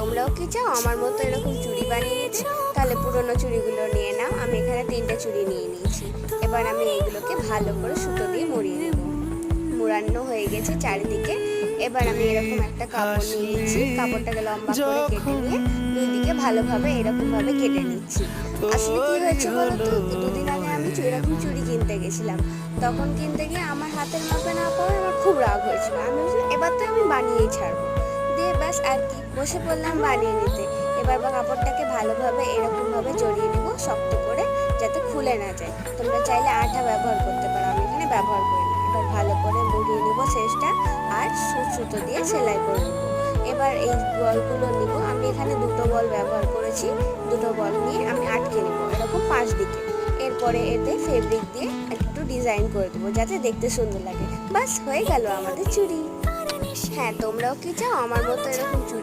তোমরাও কি চাও আমার মতো এরকম চুড়ি বানিয়ে নিতে? তাহলে পুরোনো চুড়িগুলো নিয়ে নাও। আমি এখানে 3টে চুড়ি নিয়ে নিয়েছি। এবার আমি এইগুলোকে ভালো করে সুতো দিয়ে মুড়িয়ে নেব। মুড়ানো হয়ে গেছে চারিদিকে। এবার আমি এরকম একটা কাপড় নিয়ে নিচ্ছি। কাপড়টাকে লম্বা করে কেটে নিয়ে দুই দিকে ভালোভাবে এরকমভাবে কেটে নিচ্ছি। আসলে কি হয়েছে বলো তো, দুদিন আগে আমি এরকম চুড়ি কিনতে গেছিলাম। তখন কিনতে গিয়ে আমার হাতের মাপে না পাওয়ায় আমার খুব রাগ হয়েছিল। আমি বলছিলাম এবার তো আমি বানিয়েই ছাড়বো। দিয়ে ব্যাস আর কি বসে পড়লাম বানিয়ে নিতে। এবার কাপড়টাকে ভালোভাবে এরকমভাবে জড়িয়ে নেব শক্ত করে, যাতে খুলে না যায়। তোমরা চাইলে আঠা ব্যবহার করতে পারো, আমি এখানে ব্যবহার করিনি। এবার ভালো করে মুড়িয়ে নেব শেষটা, আর সুতো দিয়ে সেলাই করে নেব। এবার এই বলগুলো নিব। আমি এখানে 2টো বল ব্যবহার করেছি। 2টো বল নিয়ে আমি আটকে নেব এরকম 5 দিকে। এরপরে এতে ফেব্রিক দিয়ে একটু ডিজাইন করে দেবো যাতে দেখতে সুন্দর লাগে। বাস হয়ে গেল আমাদের চুড়ি। হ্যাঁ, তোমরাও কি চাও আমার মতো এরকম চুড়ি